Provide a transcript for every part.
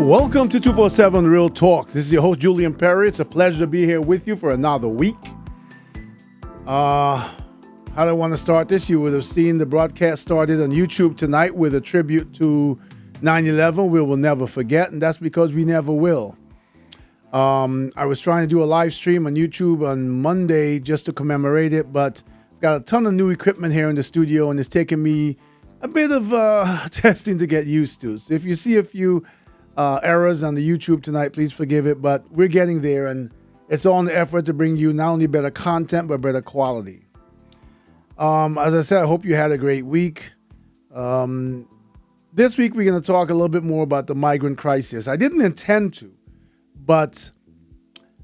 Welcome to 247 Real Talk. This is your host, Julian Perry. It's a pleasure to be here with you for another week. How do I want to start this? You would have seen the broadcast started on YouTube tonight with a tribute to 9/11. We will never forget, and that's because we never will. I was trying to do a live stream on YouTube on Monday just to commemorate it, but I've got a ton of new equipment here in the studio, and it's taken me a bit of testing to get used to. So if you see a few errors on the YouTube tonight, please forgive it, but we're getting there, and it's all in the effort to bring you not only better content, but better quality. As I said, I hope you had a great week. This week, we're going to talk a little bit more about the migrant crisis. I didn't intend to, but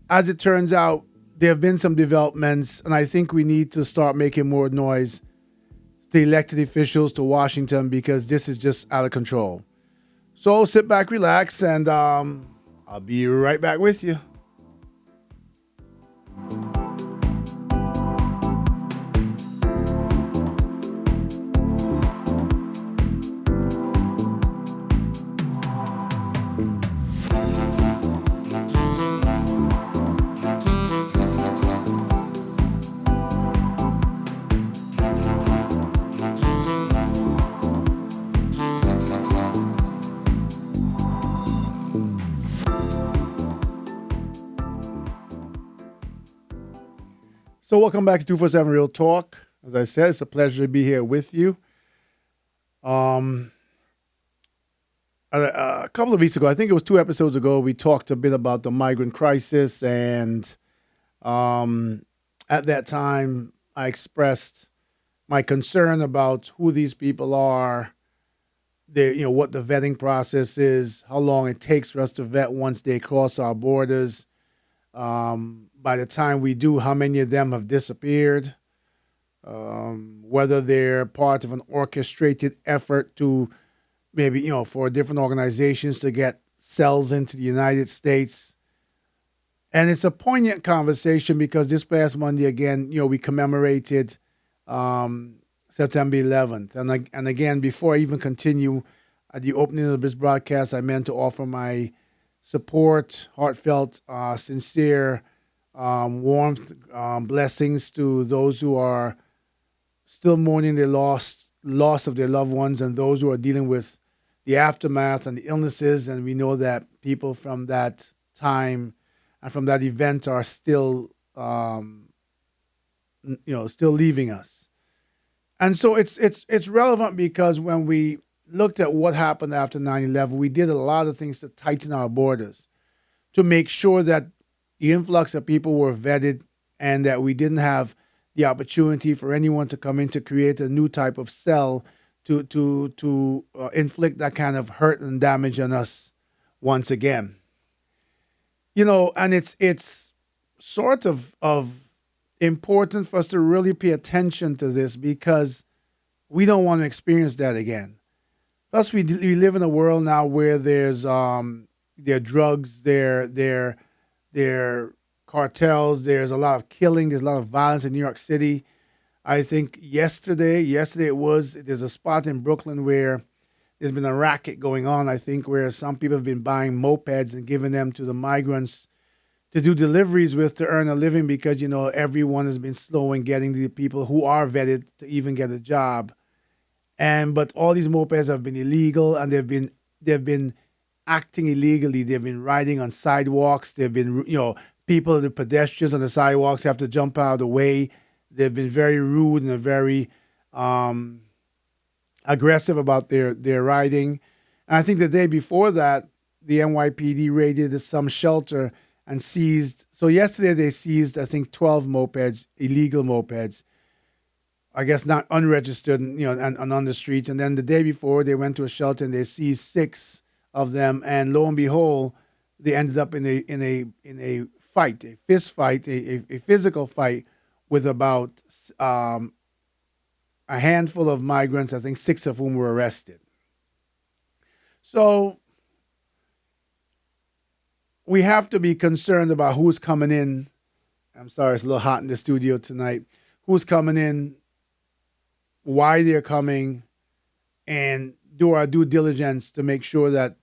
as it turns out, there have been some developments, and I think we need to start making more noise to elected officials, to Washington, because this is just out of control. So sit back, relax, and I'll be right back with you. So welcome back to 247 Real Talk. As I said, it's a pleasure to be here with you. A couple of weeks ago, I think it was 2 episodes ago, we talked a bit about the migrant crisis, and at that time, I expressed my concern about who these people are, what the vetting process is, how long it takes for us to vet once they cross our borders. By the time we do, how many of them have disappeared, whether they're part of an orchestrated effort to maybe, for different organizations to get cells into the United States. And it's a poignant conversation because this past Monday, again, we commemorated September 11th. And again, before I even continue at the opening of this broadcast, I meant to offer my support, heartfelt, sincere, warmth, blessings to those who are still mourning the loss of their loved ones, and those who are dealing with the aftermath and the illnesses. And we know that people from that time and from that event are still, still leaving us. And so it's relevant because when we looked at what happened after 9/11, we did a lot of things to tighten our borders, to make sure that the influx of people were vetted and that we didn't have the opportunity for anyone to come in to create a new type of cell to inflict that kind of hurt and damage on us once again. And it's sort of important for us to really pay attention to this because we don't want to experience that again. Plus, we live in a world now where there's there are drugs, there are cartels, there's a lot of killing, there's a lot of violence in New York City. I think yesterday there's a spot in Brooklyn where there's been a racket going on, I think, where some people have been buying mopeds and giving them to the migrants to do deliveries with to earn a living because, everyone has been slow in getting the people who are vetted to even get a job. But all these mopeds have been illegal, and they've been acting illegally. They've been riding on sidewalks. They've been, people, the pedestrians on the sidewalks have to jump out of the way. They've been very rude and very aggressive about their riding. And I think the day before that, the NYPD raided some shelter and seized. So yesterday they seized, I think, 12 mopeds, illegal mopeds. I guess not unregistered, and on the streets. And then the day before, they went to a shelter and they seized 6 of them. And lo and behold, they ended up in a fight, a fist fight, a physical fight with about a handful of migrants. I think 6 of whom were arrested. So we have to be concerned about who's coming in. I'm sorry, it's a little hot in the studio tonight. Who's coming in, why they're coming, and do our due diligence to make sure that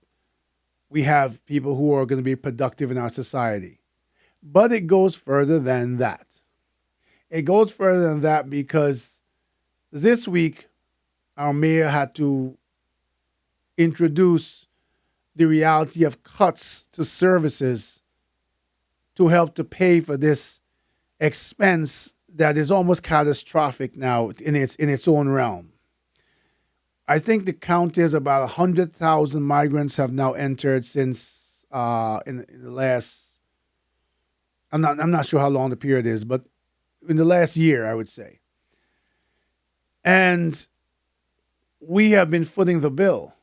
we have people who are going to be productive in our society. But it goes further than that. It goes further than that because this week our mayor had to introduce the reality of cuts to services to help to pay for this expense that is almost catastrophic now in its own realm. I think the count is about 100,000 migrants have now entered since in the last. I'm not sure how long the period is, but in the last year, I would say. And we have been footing the bill.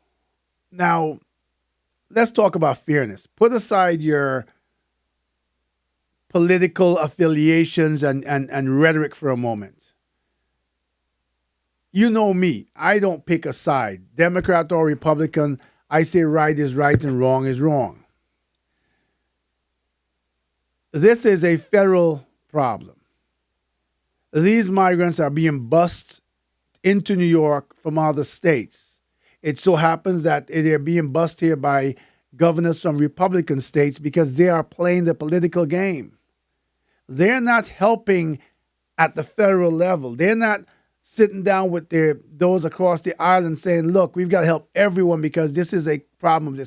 Now, let's talk about fairness. Put aside your political affiliations and rhetoric for a moment. You know me. I don't pick a side, Democrat or Republican. I say right is right and wrong is wrong. This is a federal problem. These migrants are being bussed into New York from other states. It so happens that they're being bussed here by governors from Republican states because they are playing the political game. They're not helping at the federal level. They're not sitting down with those across the island saying, look, we've got to help everyone because this is a problem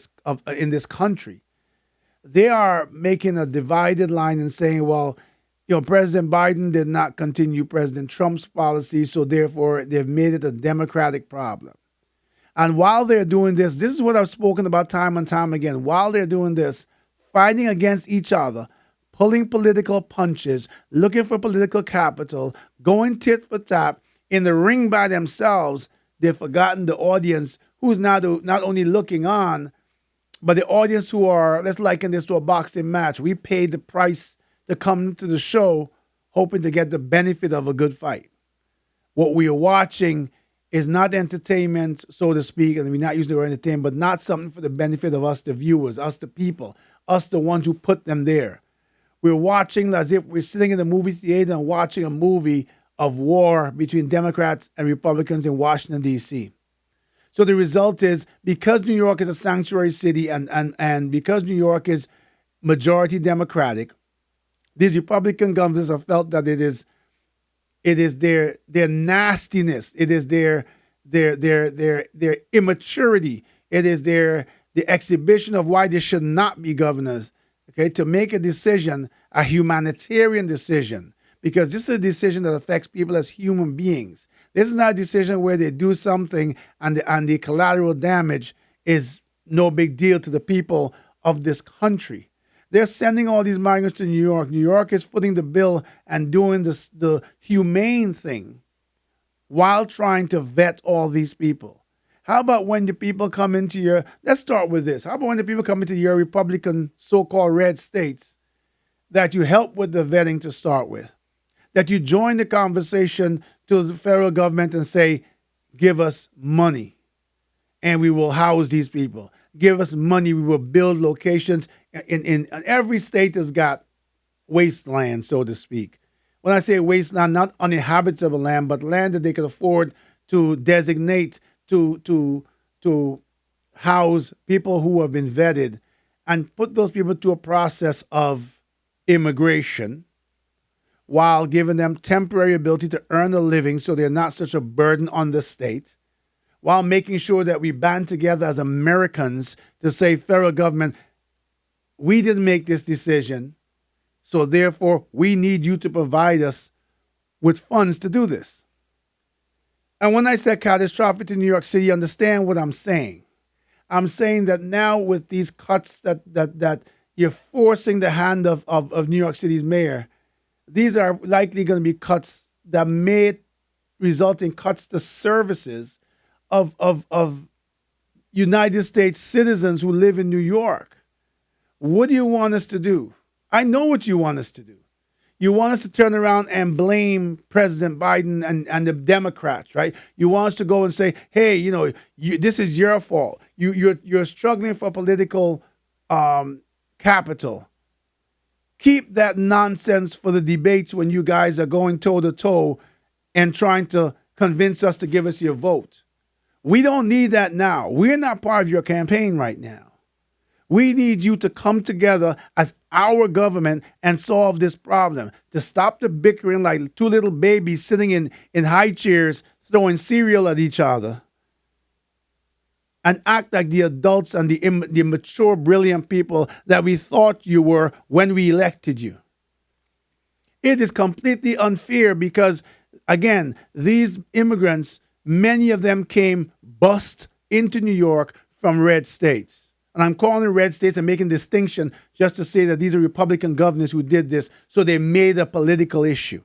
in this country. They are making a divided line and saying, well, President Biden did not continue President Trump's policy, so therefore they've made it a Democratic problem. And while they're doing this is what I've spoken about time and time again. While they're doing this, fighting against each other, pulling political punches, looking for political capital, going tit for tat in the ring by themselves, they've forgotten the audience who's not only looking on, but the audience who are, let's liken this to a boxing match. We paid the price to come to the show hoping to get the benefit of a good fight. What we are watching is not entertainment, so to speak, and we're not using the word entertainment, but not something for the benefit of us, the viewers, us, the people, us, the ones who put them there. We're watching as if we're sitting in the movie theater and watching a movie of war between Democrats and Republicans in Washington, D.C. So the result is, because New York is a sanctuary city and because New York is majority Democratic, these Republican governors have felt that it is their nastiness, it is their immaturity, it is the exhibition of why they should not be governors, okay, to make a decision, a humanitarian decision, because this is a decision that affects people as human beings. This is not a decision where they do something and the collateral damage is no big deal to the people of this country. They're sending all these migrants to New York. New York is footing the bill and doing the humane thing while trying to vet all these people. How about when the people come into let's start with this. How about when the people come into your Republican so-called red states, that you help with the vetting to start with, that you join the conversation to the federal government and say, give us money and we will house these people. Give us money, we will build locations. In every state has got wasteland, so to speak. When I say wasteland, not uninhabitable land, but land that they can afford to designate to house people who have been vetted and put those people to a process of immigration while giving them temporary ability to earn a living so they're not such a burden on the state, while making sure that we band together as Americans to say, federal government, we didn't make this decision, so therefore we need you to provide us with funds to do this. And when I said catastrophic to New York City, understand what I'm saying. I'm saying that now with these cuts that you're forcing the hand of New York City's mayor, these are likely going to be cuts that may result in cuts to services of United States citizens who live in New York. What do you want us to do? I know what you want us to do. You want us to turn around and blame President Biden and the Democrats, right? You want us to go and say, hey, this is your fault. You're struggling for political capital. Keep that nonsense for the debates when you guys are going toe-to-toe and trying to convince us to give us your vote. We don't need that now. We're not part of your campaign right now. We need you to come together as our government and solve this problem. To stop the bickering like two little babies sitting in high chairs throwing cereal at each other and act like the adults and the mature, brilliant people that we thought you were when we elected you. It is completely unfair because, again, these immigrants, many of them came bust into New York from red states. And I'm calling it red states and making distinction just to say that these are Republican governors who did this, so they made a political issue.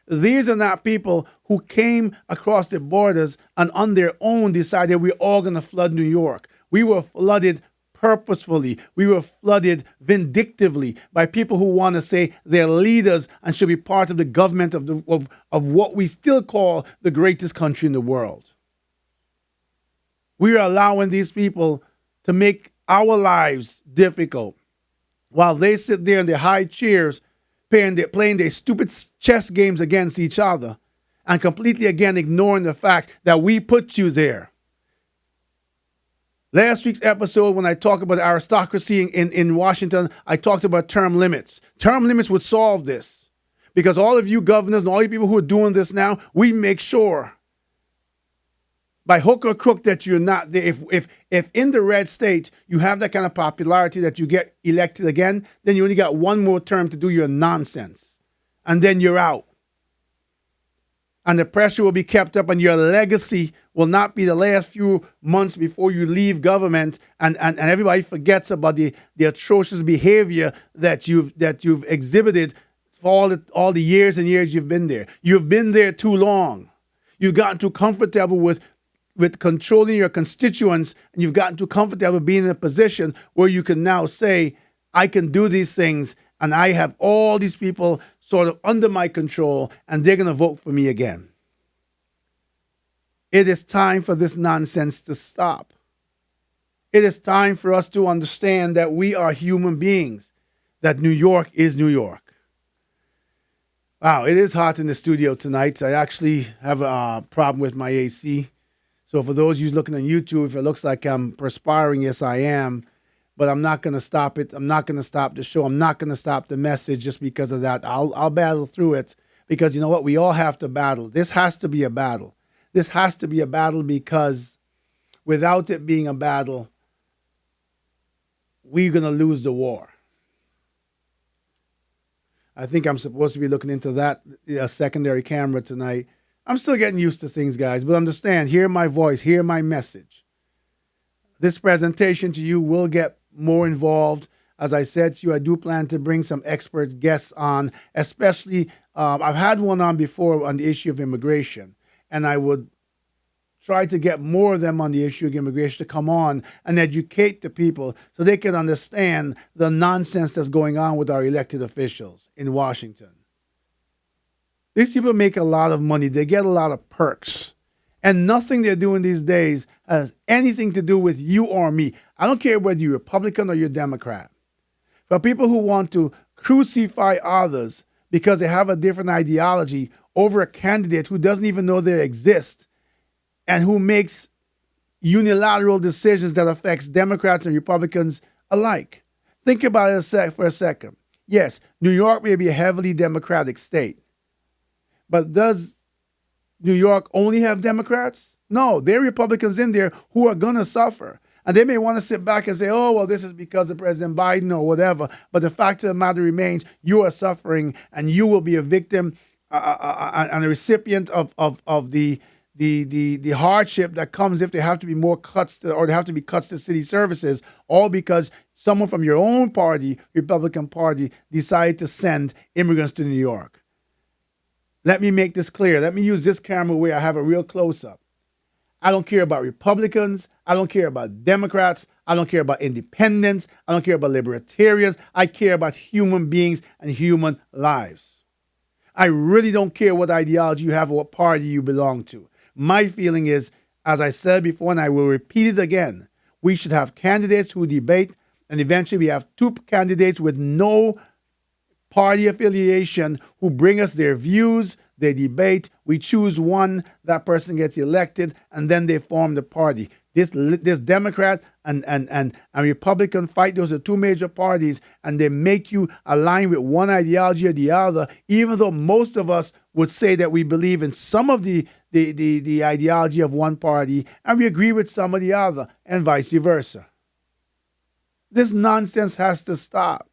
These are not people who came across the borders and on their own decided we're all going to flood New York. We were flooded purposefully. We were flooded vindictively by people who want to say they're leaders and should be part of the government of what we still call the greatest country in the world. We are allowing these people to make our lives difficult while they sit there in their high chairs playing their stupid chess games against each other and completely, again, ignoring the fact that we put you there. Last week's episode, when I talked about aristocracy in Washington, I talked about term limits. Term limits would solve this because all of you governors and all you people who are doing this now, we make sure by hook or crook that you're not there. If in the red state you have that kind of popularity that you get elected again, then you only got one more term to do your nonsense. And then you're out. And the pressure will be kept up and your legacy will not be the last few months before you leave government and everybody forgets about the atrocious behavior that you've exhibited for all the years and years you've been there. You've been there too long. You've gotten too comfortable with controlling your constituents, and you've gotten too comfortable being in a position where you can now say, I can do these things, and I have all these people sort of under my control, and they're going to vote for me again. It is time for this nonsense to stop. It is time for us to understand that we are human beings, that New York is New York. Wow, it is hot in the studio tonight. I actually have a problem with my AC. So for those of you looking on YouTube, if it looks like I'm perspiring, yes, I am. But I'm not going to stop it. I'm not going to stop the show. I'm not going to stop the message just because of that. I'll battle through it because you know what? We all have to battle. This has to be a battle. This has to be a battle because without it being a battle, we're going to lose the war. I think I'm supposed to be looking into that secondary camera tonight. I'm still getting used to things, guys, but understand, hear my voice, hear my message. This presentation to you will get more involved. As I said to you, I do plan to bring some expert guests on, especially, I've had one on before on the issue of immigration, and I would try to get more of them on the issue of immigration to come on and educate the people so they can understand the nonsense that's going on with our elected officials in Washington. These people make a lot of money. They get a lot of perks. And nothing they're doing these days has anything to do with you or me. I don't care whether you're Republican or you're Democrat. For people who want to crucify others because they have a different ideology over a candidate who doesn't even know they exist and who makes unilateral decisions that affects Democrats and Republicans alike. Think about it for a second. Yes, New York may be a heavily Democratic state. But does New York only have Democrats? No, there are Republicans in there who are going to suffer. And they may want to sit back and say, oh, well, this is because of President Biden or whatever. But the fact of the matter remains, you are suffering and you will be a victim and a recipient of the hardship that comes if there have to be more cuts or there have to be cuts to city services, all because someone from your own party, Republican Party, decided to send immigrants to New York. Let me make this clear. Let me use this camera where I have a real close-up. I don't care about Republicans. I don't care about Democrats. I don't care about independents. I don't care about libertarians. I care about human beings and human lives. I really don't care what ideology you have or what party you belong to. My feeling is, as I said before, and I will repeat it again, we should have candidates who debate, and eventually we have two candidates with no party affiliation who bring us their views, they debate, we choose one, that person gets elected, and then they form the party. This Democrat and Republican fight. Those are two major parties, and they make you align with one ideology or the other. Even though most of us would say that we believe in some of the ideology of one party, and we agree with some of the other, and vice versa. This nonsense has to stop.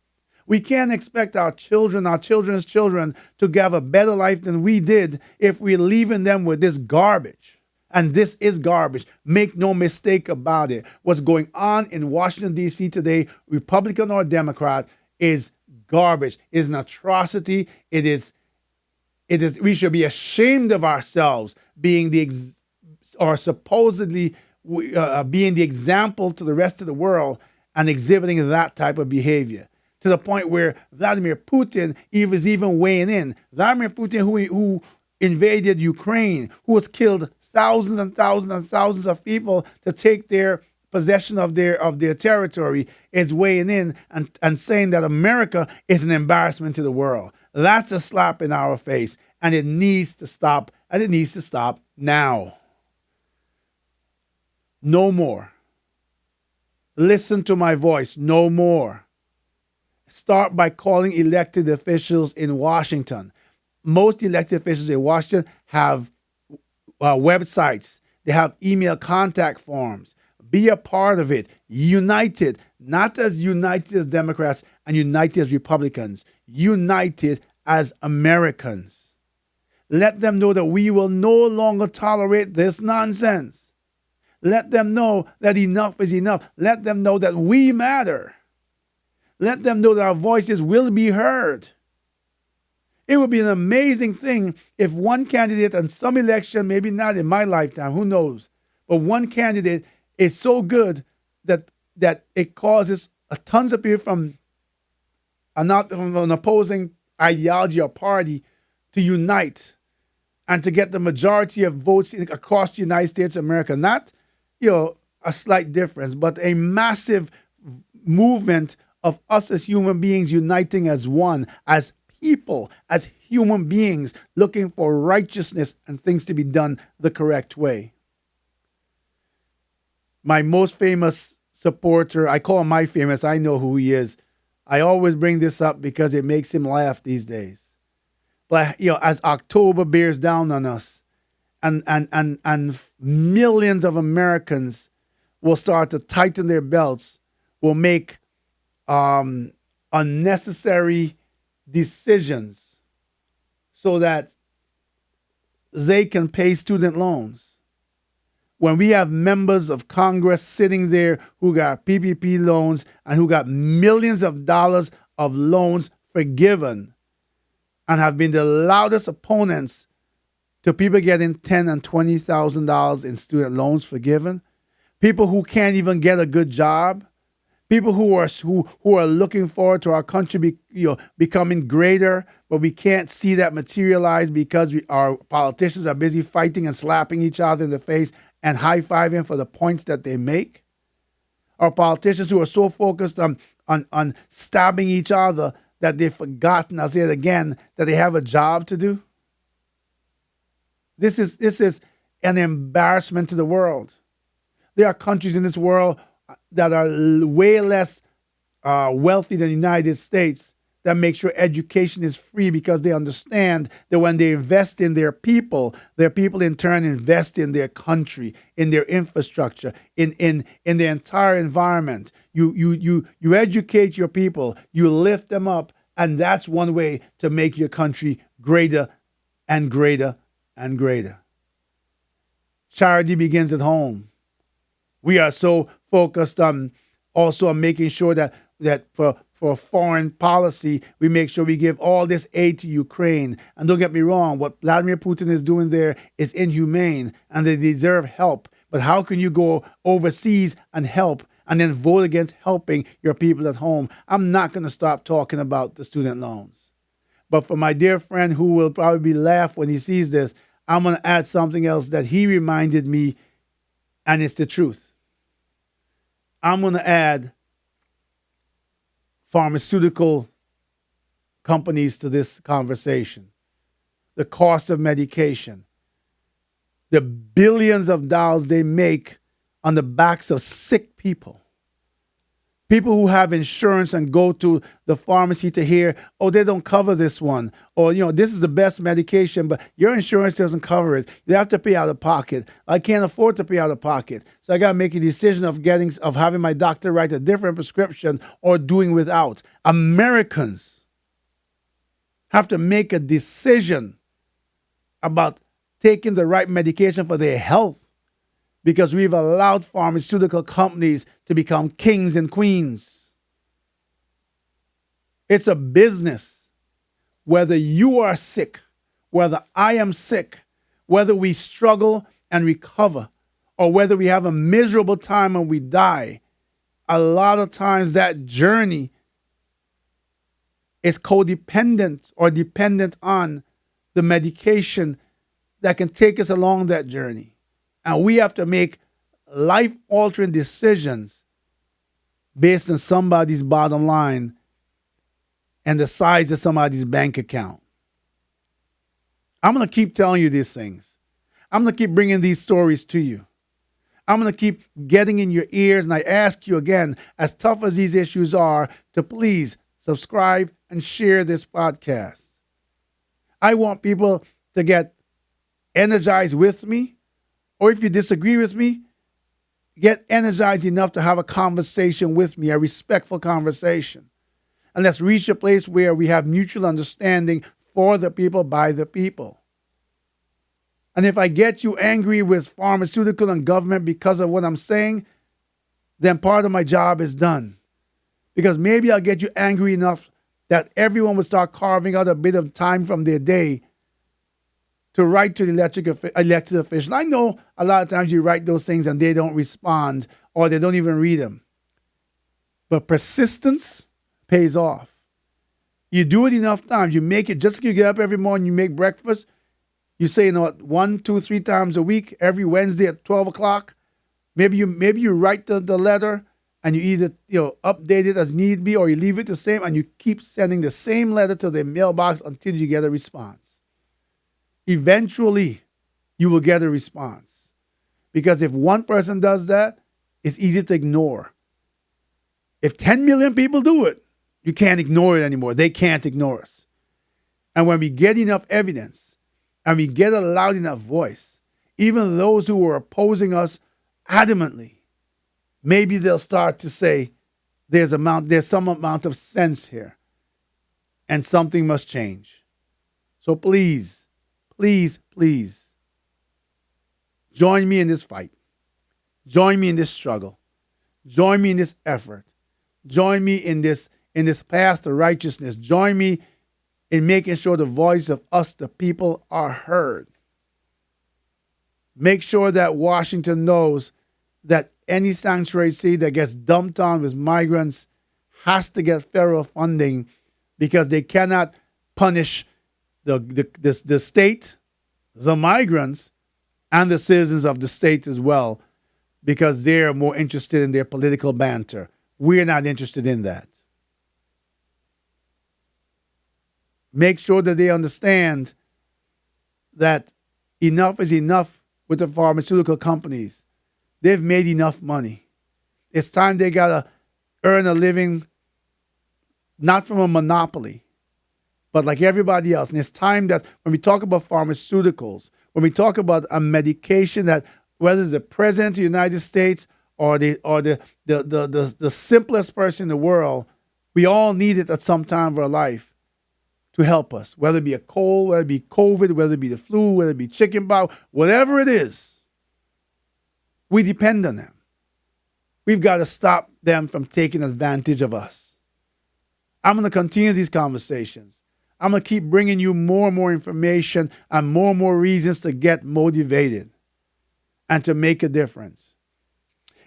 We can't expect our children, our children's children, to have a better life than we did if we're leaving them with this garbage. And this is garbage. Make no mistake about it. What's going on in Washington, D.C. today, Republican or Democrat, is garbage. It is an atrocity. We should be ashamed of ourselves being or supposedly being the example to the rest of the world and exhibiting that type of behavior, to the point where Vladimir Putin is even weighing in. Vladimir Putin, who invaded Ukraine, who has killed thousands and thousands and thousands of people to take their possession of their territory, is weighing in and saying that America is an embarrassment to the world. That's a slap in our face, and it needs to stop, and it needs to stop now. No more. Listen to my voice. No more. Start by calling elected officials in Washington. Most elected officials in Washington have websites. They have email contact forms. Be a part of it. United, not as united as Democrats and united as Republicans. United as Americans. Let them know that we will no longer tolerate this nonsense. Let them know that enough is enough. Let them know that we matter. Let them know that our voices will be heard. It would be an amazing thing if one candidate in some election, maybe not in my lifetime, who knows, but one candidate is so good that it causes tons of people from an opposing ideology or party to unite and to get the majority of votes across the United States of America. Not, a slight difference, but a massive movement of us as human beings uniting as one, as people, as human beings, looking for righteousness and things to be done the correct way. My most famous supporter, I call him my famous, I know who he is. I always bring this up because it makes him laugh these days. But as October bears down on us, and millions of Americans will start to tighten their belts, will make unnecessary decisions so that they can pay student loans. When we have members of Congress sitting there who got PPP loans and who got millions of dollars of loans forgiven and have been the loudest opponents to people getting $10,000 and $20,000 in student loans forgiven, people who can't even get a good job, people who are looking forward to our country becoming greater, but we can't see that materialize because our politicians are busy fighting and slapping each other in the face and high-fiving for the points that they make. Our politicians who are so focused on stabbing each other that they've forgotten, I'll say it again, that they have a job to do. This is an embarrassment to the world. There are countries in this world that are way less wealthy than the United States that make sure education is free because they understand that when they invest in their people in turn invest in their country, in their infrastructure, in the entire environment. You educate your people, you lift them up, and that's one way to make your country greater and greater and greater. Charity begins at home. We are so focused on making sure that for foreign policy, we make sure we give all this aid to Ukraine. And don't get me wrong, what Vladimir Putin is doing there is inhumane, and they deserve help. But how can you go overseas and help and then vote against helping your people at home? I'm not going to stop talking about the student loans. But for my dear friend who will probably laugh when he sees this, I'm going to add something else that he reminded me, and it's the truth. I'm going to add pharmaceutical companies to this conversation. The cost of medication. The billions of dollars they make on the backs of sick people. People who have insurance and go to the pharmacy to hear, oh, they don't cover this one. Or, this is the best medication, but your insurance doesn't cover it. You have to pay out of pocket. I can't afford to pay out of pocket. So I got to make a decision of having my doctor write a different prescription or doing without. Americans have to make a decision about taking the right medication for their health, because we've allowed pharmaceutical companies to become kings and queens. It's a business. Whether you are sick, whether I am sick, whether we struggle and recover, or whether we have a miserable time and we die, a lot of times that journey is codependent or dependent on the medication that can take us along that journey. And we have to make life-altering decisions based on somebody's bottom line and the size of somebody's bank account. I'm going to keep telling you these things. I'm going to keep bringing these stories to you. I'm going to keep getting in your ears, and I ask you again, as tough as these issues are, to please subscribe and share this podcast. I want people to get energized with me, or if you disagree with me, get energized enough to have a conversation with me, a respectful conversation. And let's reach a place where we have mutual understanding for the people, by the people. And if I get you angry with pharmaceutical and government because of what I'm saying, then part of my job is done. Because maybe I'll get you angry enough that everyone will start carving out a bit of time from their day to write to the elected official. I know a lot of times you write those things and they don't respond or they don't even read them. But persistence pays off. You do it enough times. You make it, just like you get up every morning, you make breakfast. You say, 1, 2, 3 times a week, every Wednesday at 12 o'clock. Maybe you write the letter and you either update it as need be, or you leave it the same and you keep sending the same letter to the mailbox until you get a response. Eventually, you will get a response. Because if one person does that, it's easy to ignore. If 10 million people do it, you can't ignore it anymore. They can't ignore us. And when we get enough evidence and we get a loud enough voice, even those who were opposing us adamantly, maybe they'll start to say, there's some amount of sense here and something must change. So please, join me in this fight. Join me in this struggle. Join me in this effort. Join me in this path to righteousness. Join me in making sure the voice of us, the people, are heard. Make sure that Washington knows that any sanctuary city that gets dumped on with migrants has to get federal funding, because they cannot punish the state, the migrants, and the citizens of the state as well, because they're more interested in their political banter. We're not interested in that. Make sure that they understand that enough is enough with the pharmaceutical companies. They've made enough money. It's time they got to earn a living, not from a monopoly, but like everybody else. And it's time that when we talk about pharmaceuticals, when we talk about a medication, that whether the president of the United States or the simplest person in the world, we all need it at some time of our life to help us. Whether it be a cold, whether it be COVID, whether it be the flu, whether it be chickenpox, whatever it is, we depend on them. We've got to stop them from taking advantage of us. I'm going to continue these conversations. I'm going to keep bringing you more and more information and more reasons to get motivated and to make a difference.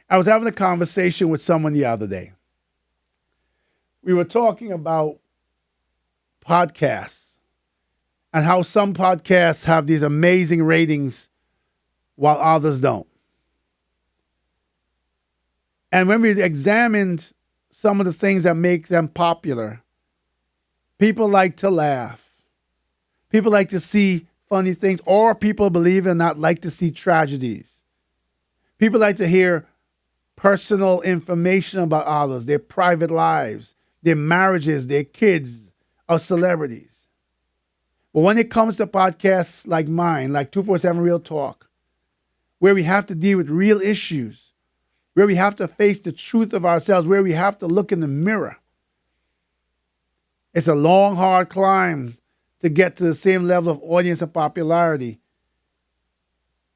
I was having a conversation with someone the other day. We were talking about podcasts and how some podcasts have these amazing ratings while others don't. And when we examined some of the things that make them popular, people like to laugh. People like to see funny things, or people, believe it or not, like to see tragedies. People like to hear personal information about others, their private lives, their marriages, their kids of celebrities. But when it comes to podcasts like mine, like 247 Real Talk, where we have to deal with real issues, where we have to face the truth of ourselves, where we have to look in the mirror, it's a long, hard climb to get to the same level of audience and popularity,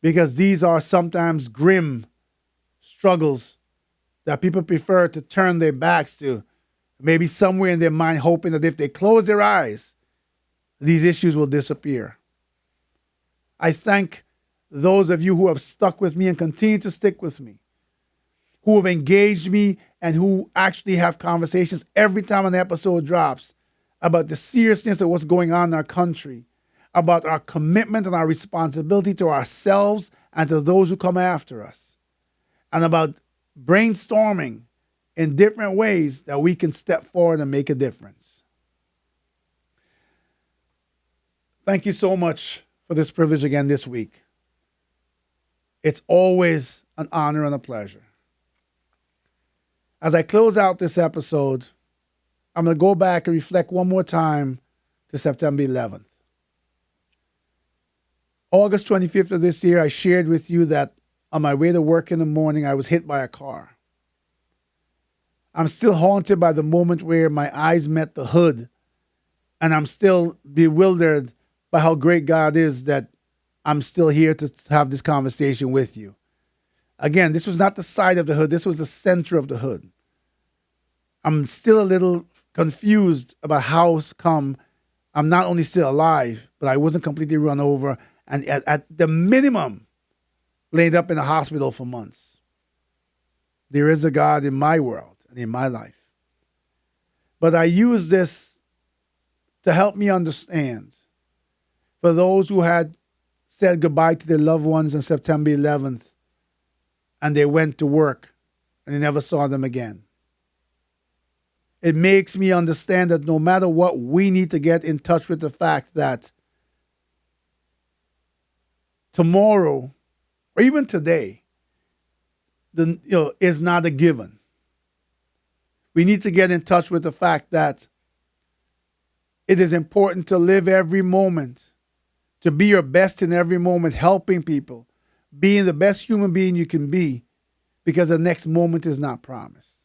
because these are sometimes grim struggles that people prefer to turn their backs to, maybe somewhere in their mind hoping that if they close their eyes, these issues will disappear. I thank those of you who have stuck with me and continue to stick with me, who have engaged me and who actually have conversations every time an episode drops about the seriousness of what's going on in our country, about our commitment and our responsibility to ourselves and to those who come after us, and about brainstorming in different ways that we can step forward and make a difference. Thank you so much for this privilege again this week. It's always an honor and a pleasure. As I close out this episode, I'm going to go back and reflect one more time to September 11th. August 25th of this year, I shared with you that on my way to work in the morning, I was hit by a car. I'm still haunted by the moment where my eyes met the hood, and I'm still bewildered by how great God is that I'm still here to have this conversation with you. Again, this was not the side of the hood. This was the center of the hood. I'm still a little confused about how come I'm not only still alive, but I wasn't completely run over and at the minimum laid up in the hospital for months. There is a God in my world and in my life. But I use this to help me understand, for those who had said goodbye to their loved ones on September 11th and they went to work and they never saw them again. It makes me understand that no matter what, we need to get in touch with the fact that tomorrow, or even today, is not a given. We need to get in touch with the fact that it is important to live every moment, to be your best in every moment, helping people, being the best human being you can be, because the next moment is not promised.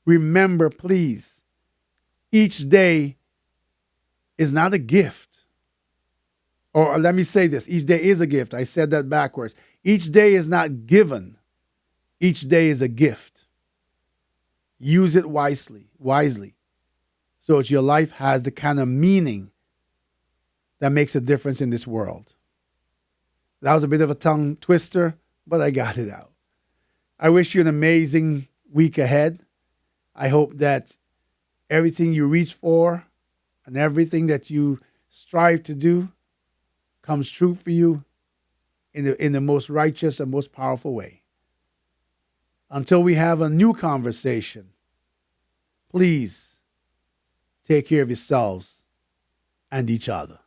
Remember, please, each day is not a gift. Or let me say this, each day is a gift. I said that backwards. Each day is not given. Each day is a gift. Use it wisely, so that your life has the kind of meaning that makes a difference in this world. That was a bit of a tongue twister, but I got it out. I wish you an amazing week ahead. I hope that everything you reach for and everything that you strive to do comes true for you in the most righteous and most powerful way. Until we have a new conversation, please take care of yourselves and each other.